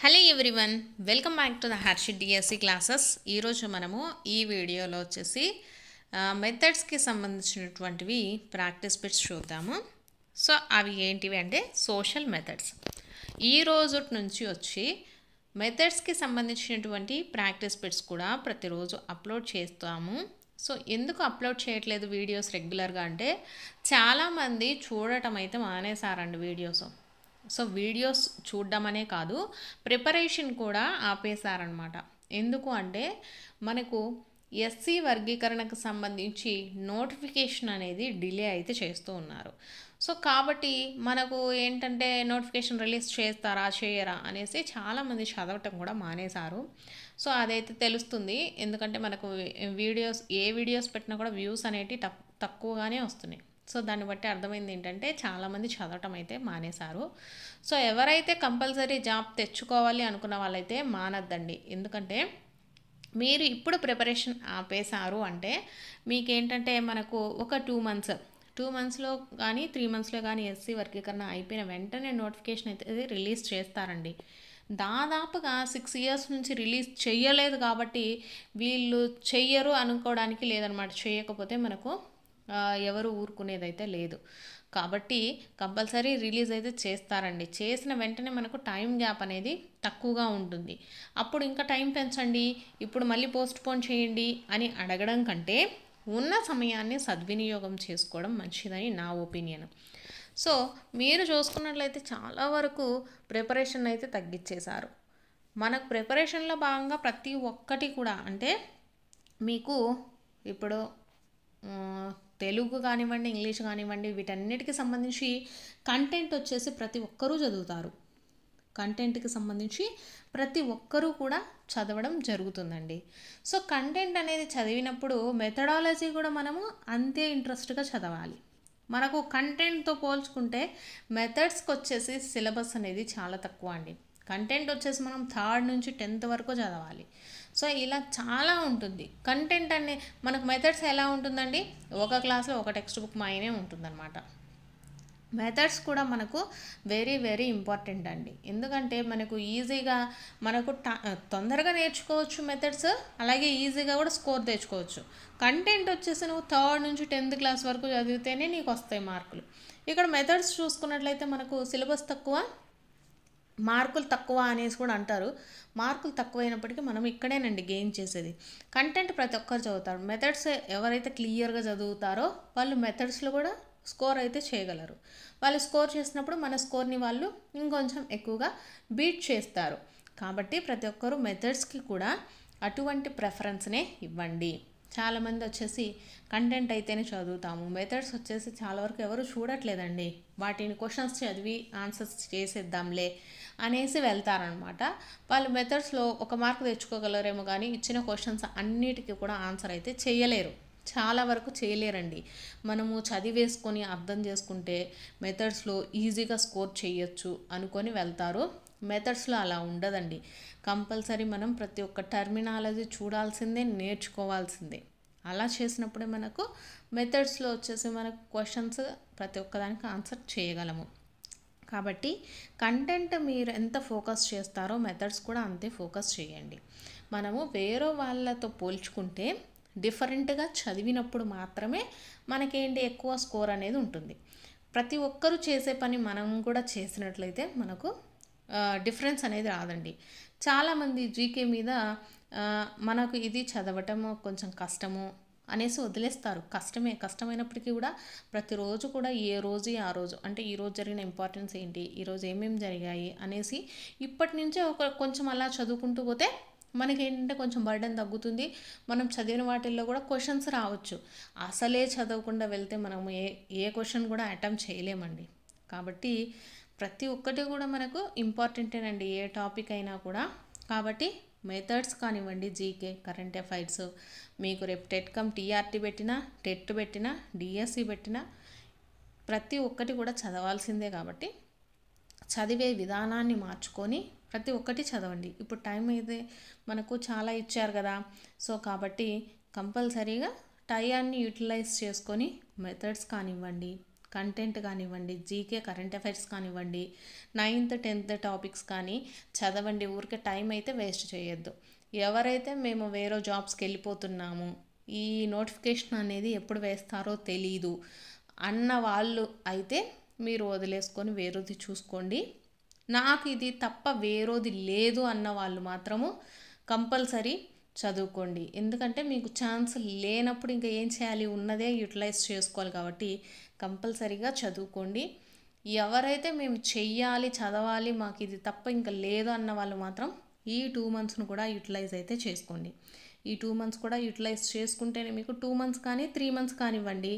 Hello everyone, welcome back to the Harshit DSC classes. ఈరోజు మనము ఈ వీడియోలో వచ్చేసి మెథడ్స్కి సంబంధించినటువంటివి ప్రాక్టీస్ బిట్స్ చూద్దాము. సో అవి ఏంటివి అంటే సోషల్ మెథడ్స్. ఈ రోజు నుంచి వచ్చి మెథడ్స్కి సంబంధించినటువంటి ప్రాక్టీస్ బిట్స్ కూడా ప్రతిరోజు అప్లోడ్ చేస్తాము. సో ఎందుకు అప్లోడ్ చేయట్లేదు వీడియోస్ రెగ్యులర్గా అంటే చాలామంది చూడటం అయితే మానేశారండి వీడియోస్. సో వీడియోస్ చూడడం కాదు, ప్రిపరేషన్ కూడా ఆపేశారనమాట. ఎందుకు అంటే మనకు ఎస్సీ వర్గీకరణకు సంబంధించి నోటిఫికేషన్ అనేది డిలే అయితే చేస్తూ ఉన్నారు. సో కాబట్టి మనకు ఏంటంటే నోటిఫికేషన్ రిలీజ్ చేస్తారా చేయరా అనేసి చాలామంది చదవటం కూడా మానేశారు. సో అదైతే తెలుస్తుంది, ఎందుకంటే మనకు వీడియోస్ పెట్టినా కూడా వ్యూస్ అనేవి తక్కువగానే వస్తున్నాయి. సో దాన్ని బట్టి అర్థమైంది ఏంటంటే చాలామంది చదవటం అయితే మానేశారు. సో ఎవరైతే కంపల్సరీ జాబ్ తెచ్చుకోవాలి అనుకున్న వాళ్ళైతే మానద్దండి. ఎందుకంటే మీరు ఇప్పుడు ప్రిపరేషన్ ఆపేశారు అంటే మీకేంటంటే మనకు ఒక 2 మంత్స్లో కానీ 3 మంత్స్లో కానీ ఎస్సీ వర్గీకరణ అయిపోయిన వెంటనే నోటిఫికేషన్ అయితే రిలీజ్ చేస్తారండి. దాదాపుగా 6 ఇయర్స్ నుంచి రిలీజ్ చేయలేదు కాబట్టి వీళ్ళు చెయ్యరు అనుకోవడానికి లేదనమాట. చేయకపోతే మనకు ఎవరు ఊరుకునేదైతే లేదు. కాబట్టి కంపల్సరీ రిలీజ్ అయితే చేస్తారండి. చేసిన వెంటనే మనకు టైం గ్యాప్ అనేది తక్కువగా ఉంటుంది. అప్పుడు ఇంకా టైం పెంచండి, ఇప్పుడు మళ్ళీ పోస్ట్పోన్ చేయండి అని అడగడం కంటే ఉన్న సమయాన్ని సద్వినియోగం చేసుకోవడం మంచిదని నా ఒపీనియన్. సో మీరు చూసుకున్నట్లయితే చాలా వరకు ప్రిపరేషన్ అయితే తగ్గించేశారు. మనకు ప్రిపరేషన్లో భాగంగా ప్రతి ఒక్కటి కూడా అంటే మీకు ఇప్పుడు తెలుగు కానివ్వండి, ఇంగ్లీష్ కానివ్వండి, వీటన్నిటికి సంబంధించి కంటెంట్ వచ్చేసి ప్రతి ఒక్కరూ చదువుతారు. కంటెంట్కి సంబంధించి ప్రతి ఒక్కరూ కూడా చదవడం జరుగుతుందండి. సో కంటెంట్ అనేది చదివినప్పుడు మెథడాలజీ కూడా మనము అంతే ఇంట్రెస్ట్గా చదవాలి. మనకు కంటెంట్తో పోల్చుకుంటే మెథడ్స్కి వచ్చేసి సిలబస్ అనేది చాలా తక్కువ అండి. కంటెంట్ వచ్చేసి మనం 3rd నుంచి 10th వరకు చదవాలి. సో ఇలా చాలా ఉంటుంది కంటెంట్ అనే. మనకు మెథడ్స్ ఎలా ఉంటుందండి, ఒక క్లాస్లో ఒక టెక్స్ట్ బుక్ మాయనే ఉంటుందన్నమాట. మెథడ్స్ కూడా మనకు వెరీ వెరీ ఇంపార్టెంట్ అండి. ఎందుకంటే మనకు ఈజీగా మనకు తొందరగా నేర్చుకోవచ్చు మెథడ్స్, అలాగే ఈజీగా కూడా స్కోర్ తెచ్చుకోవచ్చు. కంటెంట్ వచ్చేసి నువ్వు 3rd నుంచి 10th క్లాస్ వరకు చదివితేనే నీకు వస్తాయి మార్కులు. ఇక్కడ మెథడ్స్ చూసుకున్నట్లయితే మనకు సిలబస్ తక్కువ, మార్కులు తక్కువ అనేసి కూడా అంటారు. మార్కులు తక్కువైనప్పటికీ మనం ఇక్కడేనండి గెయిన్ చేసేది. కంటెంట్ ప్రతి ఒక్కరు చదువుతారు. మెథడ్స్ ఎవరైతే క్లియర్గా చదువుతారో వాళ్ళు మెథడ్స్లో కూడా స్కోర్ అయితే చేయగలరు. వాళ్ళు స్కోర్ చేసినప్పుడు మన స్కోర్ని వాళ్ళు ఇంకొంచెం ఎక్కువగా బీట్ చేస్తారు. కాబట్టి ప్రతి ఒక్కరు మెథడ్స్కి కూడా అటువంటి ప్రెఫరెన్స్నే ఇవ్వండి. చాలామంది వచ్చేసి కంటెంట్ అయితేనే చదువుతాము, మెథడ్స్ వచ్చేసి చాలా వరకు ఎవరు చూడట్లేదండి. వాటిని క్వశ్చన్స్ చదివి ఆన్సర్స్ చేసేద్దాంలే అనేసి వెళ్తారనమాట. వాళ్ళు మెథడ్స్లో 1 మార్క్ తెచ్చుకోగలరేమో కానీ ఇచ్చిన క్వశ్చన్స్ అన్నిటికీ కూడా ఆన్సర్ అయితే చేయలేరు. చాలా వరకు చేయలేరండి. మనము చదివేసుకొని అర్థం చేసుకుంటే మెథడ్స్లో ఈజీగా స్కోర్ చేయొచ్చు అనుకొని వెళ్తారు. మెథడ్స్లో అలా ఉండదండి. కంపల్సరీ మనం ప్రతి ఒక్క టర్మినాలజీ చూడాల్సిందే, నేర్చుకోవాల్సిందే. అలా చేసినప్పుడే మనకు మెథడ్స్లో వచ్చేసి మనకు క్వశ్చన్స్ ప్రతి ఒక్కదానికి ఆన్సర్ చేయగలము. కాబట్టి కంటెంట్ మీరు ఎంత ఫోకస్ చేస్తారో మెథడ్స్ కూడా అంతే ఫోకస్ చేయండి. మనము వేరే వాళ్ళతో పోల్చుకుంటే డిఫరెంట్గా చదివినప్పుడు మాత్రమే మనకేంటి ఎక్కువ స్కోర్ అనేది ఉంటుంది. ప్రతి ఒక్కరూ చేసే పని మనం కూడా చేసినట్లయితే మనకు డిఫరెన్స్ అనేది రాదండి. చాలామంది జీకే మీద మనకు ఇది చదవటము కొంచెం కష్టము అనేసి వదిలేస్తారు. కష్టమైనప్పటికీ కూడా ప్రతిరోజు కూడా ఏ రోజు ఆ రోజు అంటే ఈరోజు జరిగిన ఇంపార్టెన్స్ ఏంటి, ఈరోజు ఏమేమి జరిగాయి అనేసి ఇప్పటి నుంచే కొంచెం అలా చదువుకుంటూ పోతే మనకి ఏంటంటే కొంచెం బర్డెన్ తగ్గుతుంది. మనం చదివిన వాటిల్లో కూడా క్వశ్చన్స్ రావచ్చు. అసలే చదవకుండా వెళ్తే మనము ఏ క్వశ్చన్ కూడా అటెంప్ట్ చేయలేమండి. కాబట్టి ప్రతి ఒక్కటి కూడా మనకు ఇంపార్టెంటేనండి, ఏ టాపిక్ అయినా కూడా. కాబట్టి మెథడ్స్ కానివ్వండి, జీకే, కరెంట్ అఫైర్స్, మీకు రేపు టీఆర్టీ పెట్టినా, టెట్ పెట్టినా, డిఎస్సి పెట్టినా ప్రతి ఒక్కటి కూడా చదవాల్సిందే. కాబట్టి చదివే విధానాన్ని మార్చుకొని ప్రతి ఒక్కటి చదవండి. ఇప్పుడు టైం అయితే మనకు చాలా ఇచ్చారు కదా. సో కాబట్టి కంపల్సరీగా టైయాన్ని యూటిలైజ్ చేసుకొని మెథడ్స్ కానివ్వండి, కంటెంట్ కానివ్వండి, జీకే కరెంట్ అఫైర్స్ కానివ్వండి, 9th 10th టాపిక్స్ కానీ చదవండి. ఊరికే టైం అయితే వేస్ట్ చేయొద్దు. ఎవరైతే మేము వేరే జాబ్స్కి వెళ్ళిపోతున్నాము, ఈ నోటిఫికేషన్ అనేది ఎప్పుడు వేస్తారో తెలీదు అన్న వాళ్ళు అయితే మీరు వదిలేసుకొని వేరేది చూసుకోండి. నాకు ఇది తప్ప వేరేది లేదు అన్న వాళ్ళు మాత్రము కంపల్సరీ చదువుకోండి. ఎందుకంటే మీకు ఛాన్స్ లేనప్పుడు ఇంకా ఏం చేయాలి, ఉన్నదే యూటిలైజ్ చేసుకోవాలి. కాబట్టి కంపల్సరీగా చదువుకోండి. ఎవరైతే మేము చెయ్యాలి, చదవాలి, మాకు ఇది తప్ప ఇంకా లేదు అన్న వాళ్ళు మాత్రం ఈ 2 monthsను కూడా యూటిలైజ్ అయితే చేసుకోండి. ఈ 2 months కూడా యూటిలైజ్ చేసుకుంటేనే మీకు 2 months కానీ 3 months కానివ్వండి,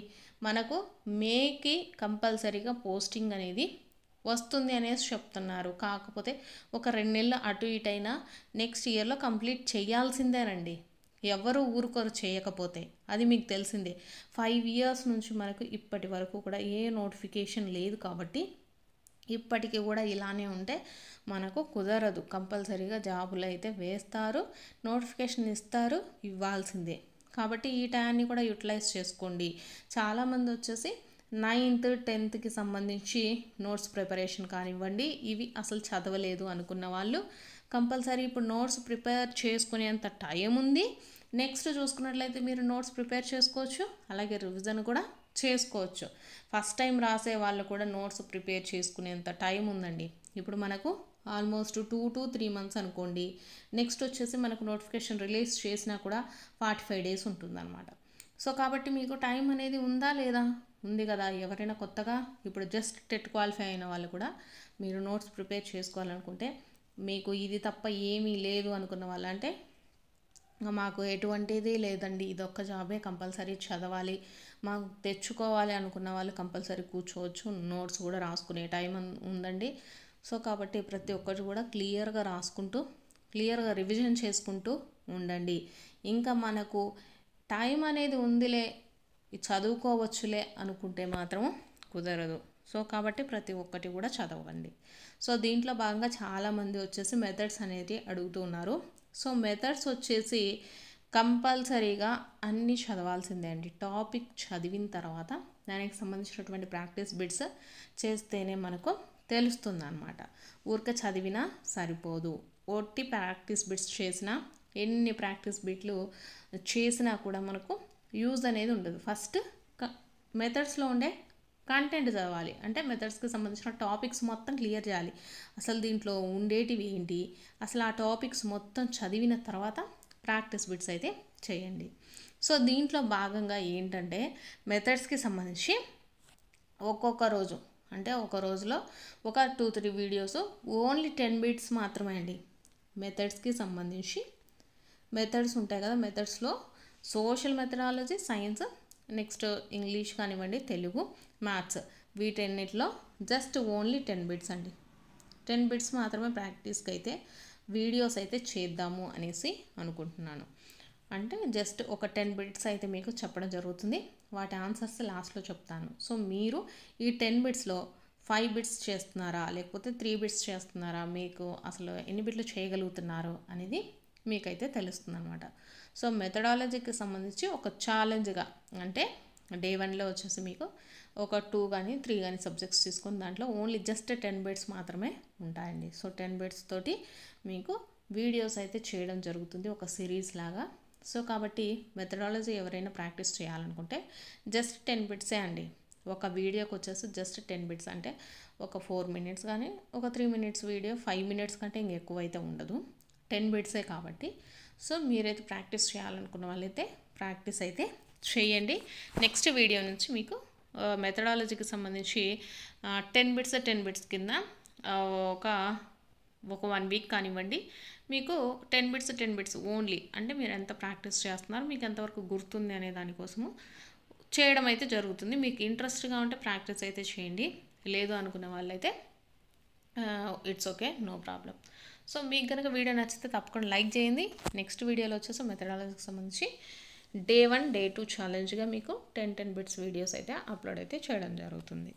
మనకు మేకి కంపల్సరీగా పోస్టింగ్ అనేది వస్తుంది అనేసి చెప్తున్నారు. కాకపోతే ఒక 2 నెలలు అటు ఇటు అయినా నెక్స్ట్ ఇయర్లో కంప్లీట్ చేయాల్సిందేనండి. ఎవరు ఊరుకోరు చేయకపోతే, అది మీకు తెలిసిందే. 5 years నుంచి మనకు ఇప్పటి వరకు కూడా ఏ నోటిఫికేషన్ లేదు. కాబట్టి ఇప్పటికీ కూడా ఇలానే ఉంటే మనకు కుదరదు. కంపల్సరీగా జాబులు అయితే వేస్తారు, నోటిఫికేషన్ ఇస్తారు, ఇవ్వాల్సిందే. కాబట్టి ఈ టైంని కూడా యూటిలైజ్ చేసుకోండి. చాలామంది వచ్చేసి 9th 10thకి సంబంధించి నోట్స్ ప్రిపరేషన్ కానివ్వండి, ఇవి అసలు చదవలేదు అనుకున్న వాళ్ళు కంపల్సరీ ఇప్పుడు నోట్స్ ప్రిపేర్ చేసుకునేంత టైం ఉంది. నెక్స్ట్ చూసుకున్నట్లయితే మీరు నోట్స్ ప్రిపేర్ చేసుకోవచ్చు, అలాగే రివిజన్ కూడా చేసుకోవచ్చు. ఫస్ట్ టైం రాసే వాళ్ళు కూడా నోట్స్ ప్రిపేర్ చేసుకునేంత టైం ఉందండి. ఇప్పుడు మనకు ఆల్మోస్ట్ 2 to 3 months అనుకోండి. నెక్స్ట్ వచ్చేసి మనకు నోటిఫికేషన్ రిలీజ్ చేసినా కూడా 45 days ఉంటుందన్నమాట. సో కాబట్టి మీకు టైం అనేది ఉందా లేదా? ఉంది కదా. ఎవరైనా కొత్తగా ఇప్పుడు జస్ట్ టెట్ క్వాలిఫై అయిన వాళ్ళు కూడా మీరు నోట్స్ ప్రిపేర్ చేసుకోవాలనుకుంటే, మీకు ఇది తప్ప ఏమీ లేదు అనుకున్న వాళ్ళు, అంటే మాకు ఎటువంటిది లేదండి, ఇదొక్క జాబే కంపల్సరీ చదవాలి, మాకు తెచ్చుకోవాలి అనుకున్న వాళ్ళు కంపల్సరీ కూర్చోవచ్చు. నోట్స్ కూడా రాసుకునే టైం ఉందండి. సో కాబట్టి ప్రతి ఒక్కరు కూడా క్లియర్గా రాసుకుంటూ, క్లియర్గా రివిజన్ చేసుకుంటూ ఉండండి. ఇంకా మనకు టైం అనేది ఉందిలే, చదువుకోవచ్చులే అనుకుంటే మాత్రం కుదరదు. సో కాబట్టి ప్రతి ఒక్కటి కూడా చదవండి. సో దీంట్లో భాగంగా చాలామంది వచ్చేసి మెథడ్స్ అనేది అడుగుతూ ఉన్నారు. సో మెథడ్స్ వచ్చేసి కంపల్సరీగా అన్నీ చదవాల్సిందే అండి. టాపిక్ చదివిన తర్వాత దానికి సంబంధించినటువంటి ప్రాక్టీస్ బిట్స్ చేస్తేనే మనకు తెలుస్తుంది అన్నమాట. ఊరికే చదివినా సరిపోదు. ఒట్టి ప్రాక్టీస్ బిట్స్ చేసినా, ఎన్ని ప్రాక్టీస్ బిట్లు చేసినా కూడా మనకు యూజ్ అనేది ఉండదు. ఫస్ట్ మెథడ్స్లో ఉండే కంటెంట్ చదవాలి. అంటే మెథడ్స్కి సంబంధించిన టాపిక్స్ మొత్తం క్లియర్ చేయాలి. అసలు దీంట్లో ఉండేటివి ఏంటి, అసలు ఆ టాపిక్స్ మొత్తం చదివిన తర్వాత ప్రాక్టీస్ బిట్స్ అయితే చేయండి. సో దీంట్లో భాగంగా ఏంటంటే మెథడ్స్కి సంబంధించి ఒక్కొక్క రోజు, అంటే ఒక రోజులో ఒక 2-3 వీడియోస్ ఓన్లీ 10 minutes మాత్రమే అండి. మెథడ్స్కి సంబంధించి మెథడ్స్ ఉంటాయి కదా, మెథడ్స్లో social methodology, science, next English కానివ్వండి, తెలుగు, మ్యాథ్స్, వీటన్నిటిలో జస్ట్ ఓన్లీ 10 minutes అండి. 10 minutes మాత్రమే ప్రాక్టీస్కి అయితే వీడియోస్ అయితే చేద్దాము అనేసి అనుకుంటున్నాను. అంటే జస్ట్ ఒక 10 minutes అయితే మీకు చెప్పడం జరుగుతుంది. వాటి ఆన్సర్స్ లాస్ట్లో చెప్తాను. సో మీరు ఈ 10 minutesలో 5 bits చేస్తున్నారా, లేకపోతే 3 bits చేస్తున్నారా, మీకు అసలు ఎన్ని బిట్లు చేయగలుగుతున్నారు అనేది మీకైతే తెలుస్తుంది అనమాట. సో మెథడాలజీకి సంబంధించి ఒక ఛాలెంజ్గా, అంటే డే 1లో వచ్చేసి మీకు ఒక 2 కానీ 3 కానీ సబ్జెక్ట్స్ తీసుకొని దాంట్లో ఓన్లీ జస్ట్ 10 minutes మాత్రమే ఉంటాయండి. సో 10 minutes తోటి మీకు వీడియోస్ అయితే చేయడం జరుగుతుంది, ఒక సిరీస్ లాగా. సో కాబట్టి మెథడాలజీ ఎవరైనా ప్రాక్టీస్ చేయాలనుకుంటే జస్ట్ 10 minutes అండి. ఒక వీడియోకి వచ్చేసి జస్ట్ 10 minutes, అంటే ఒక 4 minutes కానీ ఒక 3 minutes వీడియో, 5 minutes కంటే ఇంక ఎక్కువ అయితే ఉండదు, 10 minutes కాబట్టి. సో మీరైతే ప్రాక్టీస్ చేయాలనుకున్న వాళ్ళైతే ప్రాక్టీస్ అయితే చేయండి. నెక్స్ట్ వీడియో నుంచి మీకు మెథడాలజీకి సంబంధించి 10 minutes కింద ఒక 1 week కానివ్వండి, మీకు 10 minutes ఓన్లీ, అంటే మీరు ఎంత ప్రాక్టీస్ చేస్తున్నారు, మీకు ఎంతవరకు గుర్తుంది అనే దానికోసము చేయడం అయితే జరుగుతుంది. మీకు ఇంట్రెస్ట్గా ఉంటే ప్రాక్టీస్ అయితే చేయండి, లేదు అనుకున్న వాళ్ళైతే it's okay, no problem. So మీకు కనుక వీడియో నచ్చితే తప్పకుండా లైక్ చేయండి. నెక్స్ట్ వీడియోలో వచ్చేసి మెథడాలజీకి సంబంధించి డే 1 డే 2 ఛాలెంజ్గా మీకు 10 bits వీడియోస్ అయితే అప్లోడ్ అయితే చేయడం జరుగుతుంది.